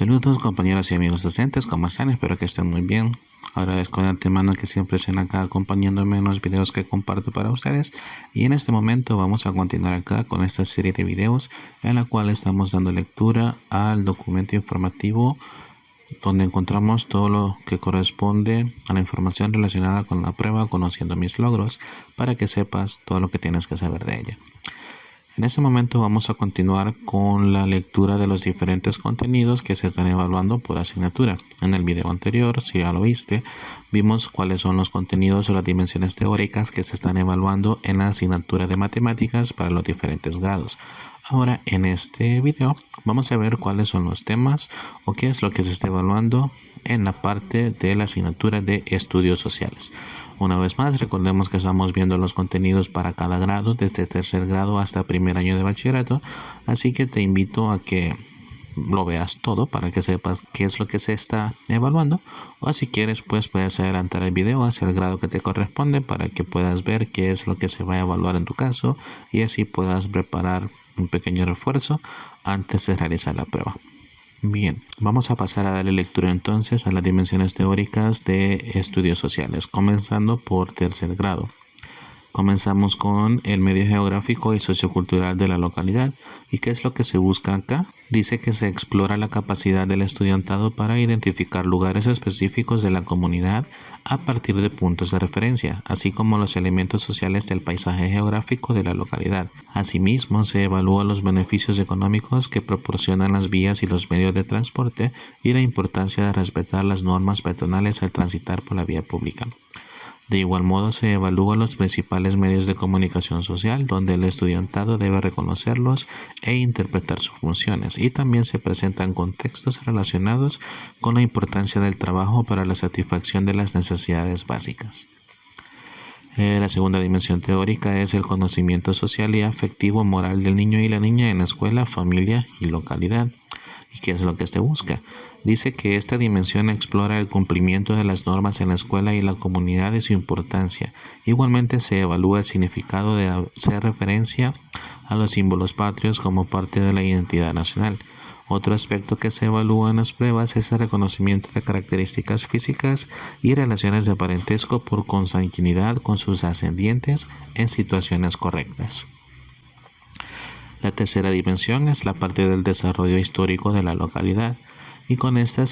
Saludos compañeros y amigos docentes, ¿cómo están? Espero que estén muy bien. Agradezco de antemano que siempre estén acá acompañándome en los videos que comparto para ustedes. Y en este momento vamos a continuar acá con esta serie de videos en la cual estamos dando lectura al documento informativo donde encontramos todo lo que corresponde a la información relacionada con la prueba Conociendo mis logros, para que sepas todo lo que tienes que saber de ella. En este momento vamos a continuar con la lectura de los diferentes contenidos que se están evaluando por asignatura. En el video anterior, si ya lo viste, vimos cuáles son los contenidos o las dimensiones teóricas que se están evaluando en la asignatura de matemáticas para los diferentes grados. Ahora en este video vamos a ver cuáles son los temas o qué es lo que se está evaluando en la parte de la asignatura de estudios sociales. Una vez más, recordemos que estamos viendo los contenidos para cada grado, desde tercer grado hasta primer año de bachillerato, así que te invito a que lo veas todo para que sepas qué es lo que se está evaluando, o si quieres pues puedes adelantar el video hacia el grado que te corresponde para que puedas ver qué es lo que se va a evaluar en tu caso y así puedas preparar un pequeño refuerzo antes de realizar la prueba. Bien, vamos a pasar a darle lectura entonces a las dimensiones teóricas de estudios sociales, comenzando por tercer grado. Comenzamos con el medio geográfico y sociocultural de la localidad. ¿Y qué es lo que se busca acá? Dice que se explora la capacidad del estudiantado para identificar lugares específicos de la comunidad a partir de puntos de referencia, así como los elementos sociales del paisaje geográfico de la localidad. Asimismo, se evalúan los beneficios económicos que proporcionan las vías y los medios de transporte y la importancia de respetar las normas peatonales al transitar por la vía pública. De igual modo, se evalúan los principales medios de comunicación social, donde el estudiantado debe reconocerlos e interpretar sus funciones, y también se presentan contextos relacionados con la importancia del trabajo para la satisfacción de las necesidades básicas. La segunda dimensión teórica es el conocimiento social y afectivo moral del niño y la niña en la escuela, familia y localidad. ¿Y qué es lo que se busca? Dice que esta dimensión explora el cumplimiento de las normas en la escuela y la comunidad y su importancia. Igualmente se evalúa el significado de hacer referencia a los símbolos patrios como parte de la identidad nacional. Otro aspecto que se evalúa en las pruebas es el reconocimiento de características físicas y relaciones de parentesco por consanguinidad con sus ascendientes en situaciones correctas. La tercera dimensión es la parte del desarrollo histórico de la localidad, y con esta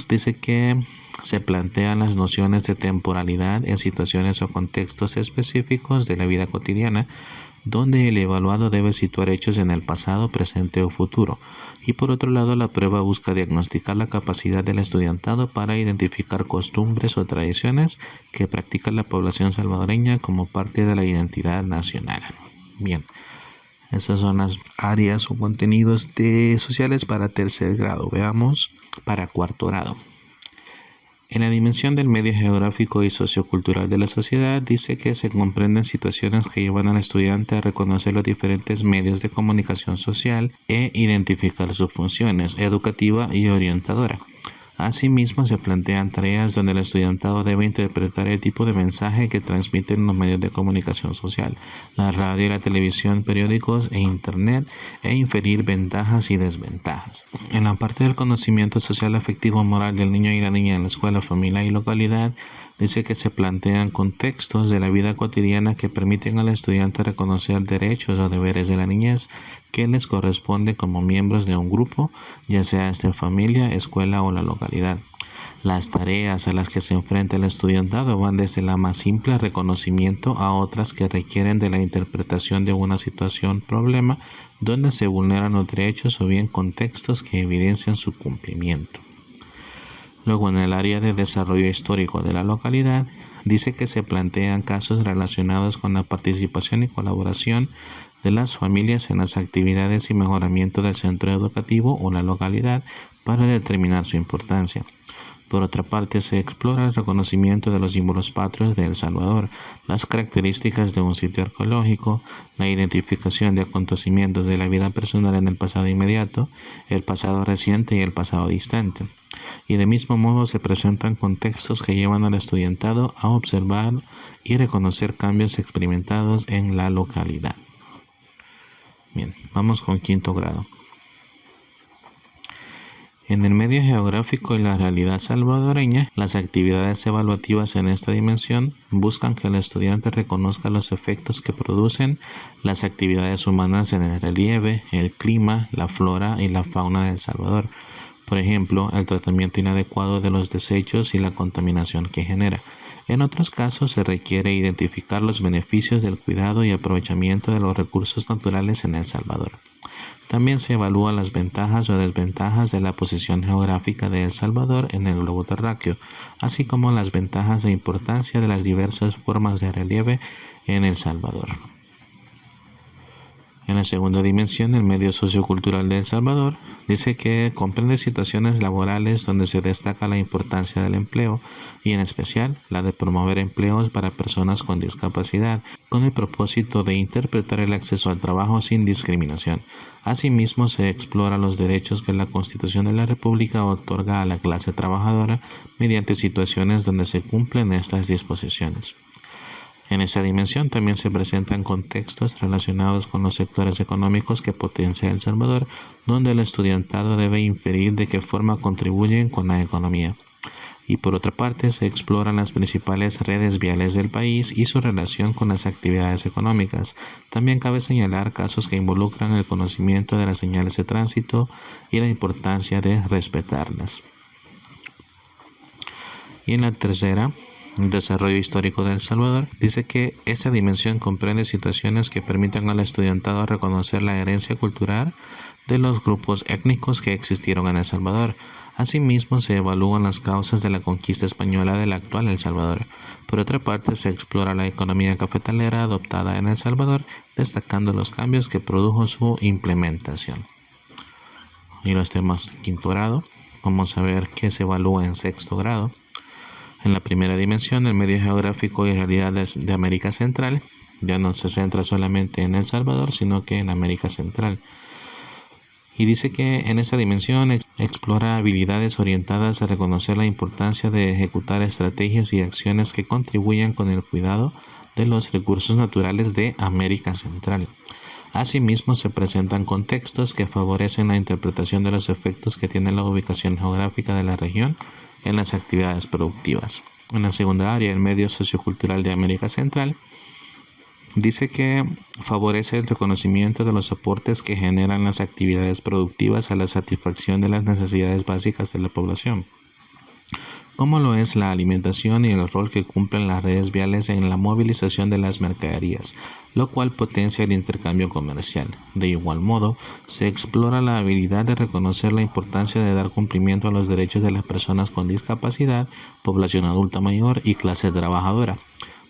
dice que se plantean las nociones de temporalidad en situaciones o contextos específicos de la vida cotidiana, donde el evaluado debe situar hechos en el pasado, presente o futuro. Y por otro lado, la prueba busca diagnosticar la capacidad del estudiantado para identificar costumbres o tradiciones que practica la población salvadoreña como parte de la identidad nacional. Bien. Esas son las áreas o contenidos sociales para tercer grado. Veamos para cuarto grado. En la dimensión del medio geográfico y sociocultural de la sociedad, dice que se comprenden situaciones que llevan al estudiante a reconocer los diferentes medios de comunicación social e identificar sus funciones educativa y orientadora. Asimismo, se plantean tareas donde el estudiantado debe interpretar el tipo de mensaje que transmiten los medios de comunicación social, la radio y la televisión, periódicos e internet, e inferir ventajas y desventajas. En la parte del conocimiento social afectivo moral del niño y la niña en la escuela, familia y localidad, dice que se plantean contextos de la vida cotidiana que permiten al estudiante reconocer derechos o deberes de la niñez que les corresponde como miembros de un grupo, ya sea esta familia, escuela o la localidad. Las tareas a las que se enfrenta el estudiantado van desde la más simple reconocimiento a otras que requieren de la interpretación de una situación problema donde se vulneran los derechos o bien contextos que evidencian su cumplimiento. Luego, en el área de desarrollo histórico de la localidad, dice que se plantean casos relacionados con la participación y colaboración de las familias en las actividades y mejoramiento del centro educativo o la localidad para determinar su importancia. Por otra parte, se explora el reconocimiento de los símbolos patrios de El Salvador, las características de un sitio arqueológico, la identificación de acontecimientos de la vida personal en el pasado inmediato, el pasado reciente y el pasado distante. Y de mismo modo se presentan contextos que llevan al estudiantado a observar y reconocer cambios experimentados en la localidad. Bien, vamos con quinto grado. En el medio geográfico y la realidad salvadoreña, las actividades evaluativas en esta dimensión buscan que el estudiante reconozca los efectos que producen las actividades humanas en el relieve, el clima, la flora y la fauna de El Salvador. Por ejemplo, el tratamiento inadecuado de los desechos y la contaminación que genera. En otros casos, se requiere identificar los beneficios del cuidado y aprovechamiento de los recursos naturales en El Salvador. También se evalúan las ventajas o desventajas de la posición geográfica de El Salvador en el globo terráqueo, así como las ventajas e importancia de las diversas formas de relieve en El Salvador. En la segunda dimensión, el medio sociocultural de El Salvador dice que comprende situaciones laborales donde se destaca la importancia del empleo y en especial la de promover empleos para personas con discapacidad con el propósito de interpretar el acceso al trabajo sin discriminación. Asimismo, se explora los derechos que la Constitución de la República otorga a la clase trabajadora mediante situaciones donde se cumplen estas disposiciones. En esta dimensión también se presentan contextos relacionados con los sectores económicos que potencia El Salvador, donde el estudiantado debe inferir de qué forma contribuyen con la economía. Y por otra parte, se exploran las principales redes viales del país y su relación con las actividades económicas. También cabe señalar casos que involucran el conocimiento de las señales de tránsito y la importancia de respetarlas. Y en la tercera, el desarrollo histórico de El Salvador, dice que esta dimensión comprende situaciones que permitan al estudiantado reconocer la herencia cultural de los grupos étnicos que existieron en El Salvador. Asimismo, se evalúan las causas de la conquista española del actual El Salvador. Por otra parte, se explora la economía cafetalera adoptada en El Salvador, destacando los cambios que produjo su implementación. Y los temas de quinto grado, vamos a ver qué se evalúa en sexto grado. En la primera dimensión, el medio geográfico y realidades de América Central, ya no se centra solamente en El Salvador, sino que en América Central. Y dice que en esta dimensión explora habilidades orientadas a reconocer la importancia de ejecutar estrategias y acciones que contribuyan con el cuidado de los recursos naturales de América Central. Asimismo, se presentan contextos que favorecen la interpretación de los efectos que tiene la ubicación geográfica de la región en las actividades productivas. En la segunda área, el medio sociocultural de América Central, dice que favorece el reconocimiento de los aportes que generan las actividades productivas a la satisfacción de las necesidades básicas de la población, como lo es la alimentación y el rol que cumplen las redes viales en la movilización de las mercaderías, lo cual potencia el intercambio comercial. De igual modo, se explora la habilidad de reconocer la importancia de dar cumplimiento a los derechos de las personas con discapacidad, población adulta mayor y clase trabajadora.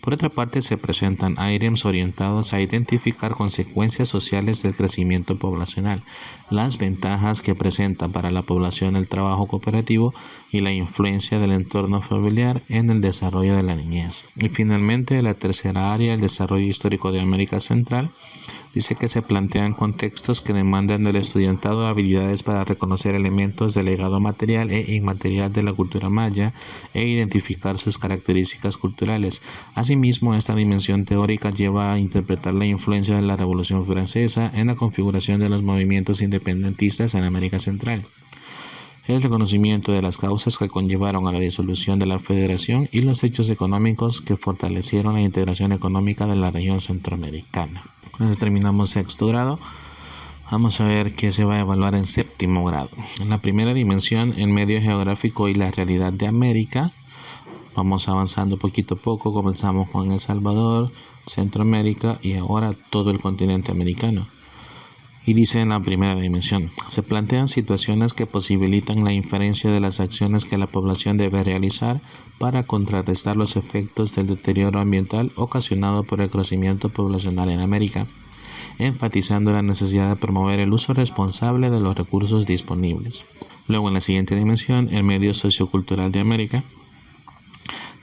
Por otra parte, se presentan ítems orientados a identificar consecuencias sociales del crecimiento poblacional, las ventajas que presenta para la población el trabajo cooperativo y la influencia del entorno familiar en el desarrollo de la niñez. Y finalmente, la tercera área, el desarrollo histórico de América Central, dice que se plantean contextos que demandan del estudiantado habilidades para reconocer elementos del legado material e inmaterial de la cultura maya e identificar sus características culturales. Asimismo, esta dimensión teórica lleva a interpretar la influencia de la Revolución Francesa en la configuración de los movimientos independentistas en América Central, el reconocimiento de las causas que conllevaron a la disolución de la Federación y los hechos económicos que fortalecieron la integración económica de la región centroamericana. Entonces terminamos sexto grado. Vamos a ver qué se va a evaluar en séptimo grado. En la primera dimensión, el medio geográfico y la realidad de América. Vamos avanzando poquito a poco. Comenzamos con El Salvador, Centroamérica y ahora todo el continente americano. Y dice en la primera dimensión, se plantean situaciones que posibilitan la inferencia de las acciones que la población debe realizar para contrarrestar los efectos del deterioro ambiental ocasionado por el crecimiento poblacional en América, enfatizando la necesidad de promover el uso responsable de los recursos disponibles. Luego, en la siguiente dimensión, el medio sociocultural de América,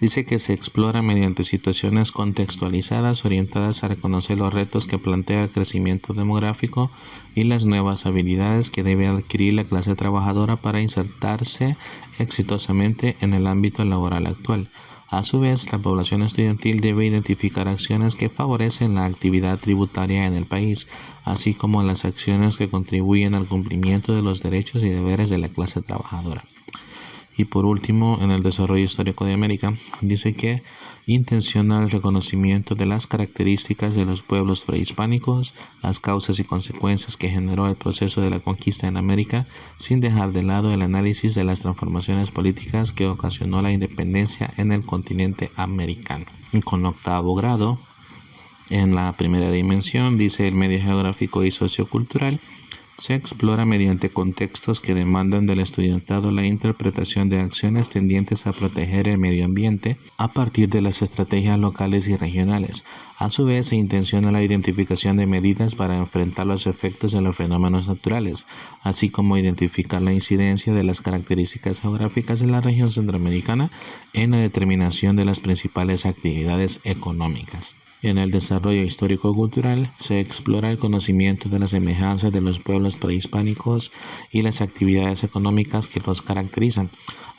dice que se explora mediante situaciones contextualizadas orientadas a reconocer los retos que plantea el crecimiento demográfico y las nuevas habilidades que debe adquirir la clase trabajadora para insertarse exitosamente en el ámbito laboral actual. A su vez, la población estudiantil debe identificar acciones que favorecen la actividad tributaria en el país, así como las acciones que contribuyen al cumplimiento de los derechos y deberes de la clase trabajadora. Y por último, en el desarrollo histórico de América, dice que intenciona el reconocimiento de las características de los pueblos prehispánicos, las causas y consecuencias que generó el proceso de la conquista en América, sin dejar de lado el análisis de las transformaciones políticas que ocasionó la independencia en el continente americano. Y con octavo grado, en la primera dimensión, dice el medio geográfico y sociocultural, se explora mediante contextos que demandan del estudiantado la interpretación de acciones tendientes a proteger el medio ambiente a partir de las estrategias locales y regionales. A su vez, se intenciona la identificación de medidas para enfrentar los efectos de los fenómenos naturales, así como identificar la incidencia de las características geográficas de la región centroamericana en la determinación de las principales actividades económicas. En el desarrollo histórico-cultural se explora el conocimiento de las semejanzas de los pueblos prehispánicos y las actividades económicas que los caracterizan,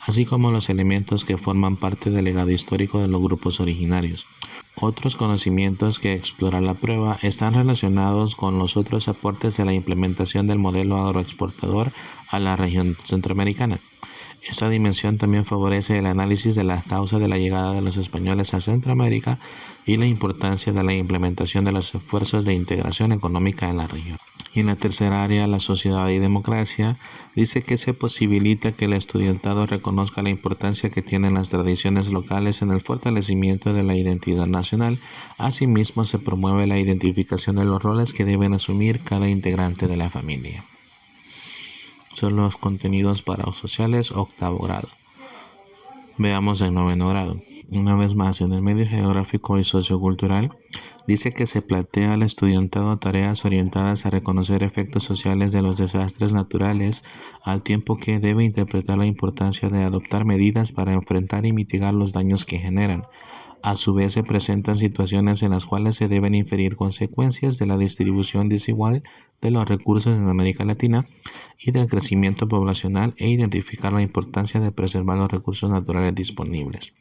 así como los elementos que forman parte del legado histórico de los grupos originarios. Otros conocimientos que explora la prueba están relacionados con los otros aportes de la implementación del modelo agroexportador a la región centroamericana. Esta dimensión también favorece el análisis de las causas de la llegada de los españoles a Centroamérica y la importancia de la implementación de los esfuerzos de integración económica en la región. Y en la tercera área, la sociedad y democracia, dice que se posibilita que el estudiantado reconozca la importancia que tienen las tradiciones locales en el fortalecimiento de la identidad nacional. Asimismo, se promueve la identificación de los roles que deben asumir cada integrante de la familia. Son los contenidos para sociales octavo grado. Veamos el noveno grado. Una vez más, en el medio geográfico y sociocultural, dice que se plantea al estudiantado tareas orientadas a reconocer efectos sociales de los desastres naturales, al tiempo que debe interpretar la importancia de adoptar medidas para enfrentar y mitigar los daños que generan. A su vez, se presentan situaciones en las cuales se deben inferir consecuencias de la distribución desigual de los recursos en América Latina y del crecimiento poblacional e identificar la importancia de preservar los recursos naturales disponibles.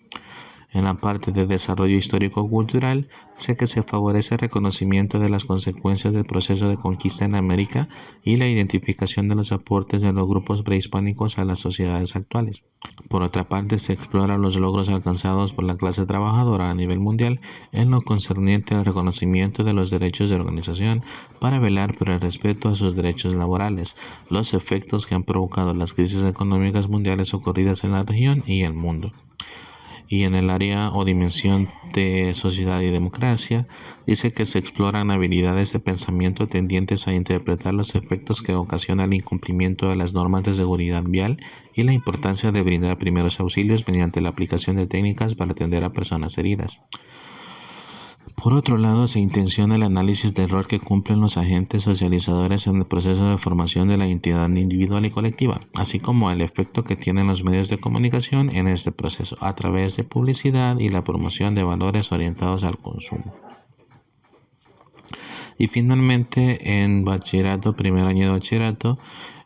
En la parte de desarrollo histórico-cultural, sé que se favorece el reconocimiento de las consecuencias del proceso de conquista en América y la identificación de los aportes de los grupos prehispánicos a las sociedades actuales. Por otra parte, se exploran los logros alcanzados por la clase trabajadora a nivel mundial en lo concerniente al reconocimiento de los derechos de organización para velar por el respeto a sus derechos laborales, los efectos que han provocado las crisis económicas mundiales ocurridas en la región y el mundo. Y en el área o dimensión de sociedad y democracia, dice que se exploran habilidades de pensamiento tendientes a interpretar los efectos que ocasiona el incumplimiento de las normas de seguridad vial y la importancia de brindar primeros auxilios mediante la aplicación de técnicas para atender a personas heridas. Por otro lado, se intenciona el análisis del rol que cumplen los agentes socializadores en el proceso de formación de la identidad individual y colectiva, así como el efecto que tienen los medios de comunicación en este proceso, a través de publicidad y la promoción de valores orientados al consumo. Y finalmente, en bachillerato, primer año de bachillerato,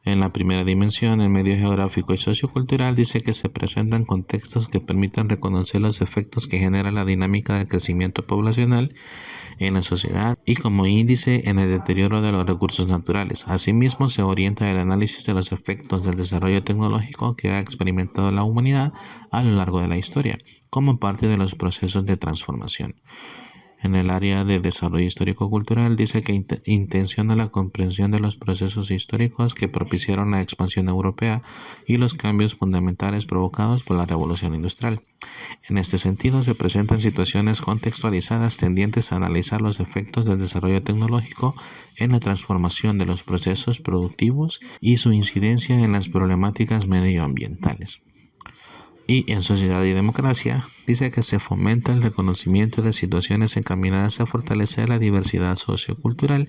en la primera dimensión, el medio geográfico y sociocultural, dice que se presentan contextos que permitan reconocer los efectos que genera la dinámica de crecimiento poblacional en la sociedad y como índice en el deterioro de los recursos naturales. Asimismo, se orienta el análisis de los efectos del desarrollo tecnológico que ha experimentado la humanidad a lo largo de la historia, como parte de los procesos de transformación. En el área de desarrollo histórico-cultural dice que intenciona la comprensión de los procesos históricos que propiciaron la expansión europea y los cambios fundamentales provocados por la revolución industrial. En este sentido, se presentan situaciones contextualizadas tendientes a analizar los efectos del desarrollo tecnológico en la transformación de los procesos productivos y su incidencia en las problemáticas medioambientales. Y en sociedad y democracia, dice que se fomenta el reconocimiento de situaciones encaminadas a fortalecer la diversidad sociocultural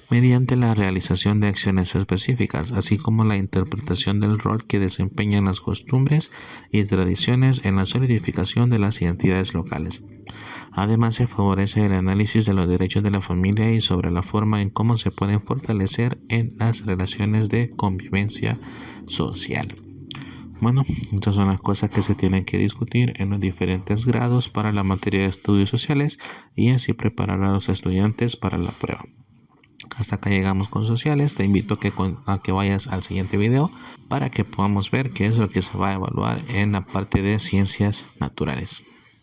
mediante la realización de acciones específicas, así como la interpretación del rol que desempeñan las costumbres y tradiciones en la solidificación de las identidades locales. Además, se favorece el análisis de los derechos de la familia y sobre la forma en cómo se pueden fortalecer en las relaciones de convivencia social. Bueno, estas son las cosas que se tienen que discutir en los diferentes grados para la materia de estudios sociales y así preparar a los estudiantes para la prueba. Hasta acá llegamos con sociales. Te invito a que vayas al siguiente video para que podamos ver qué es lo que se va a evaluar en la parte de ciencias naturales.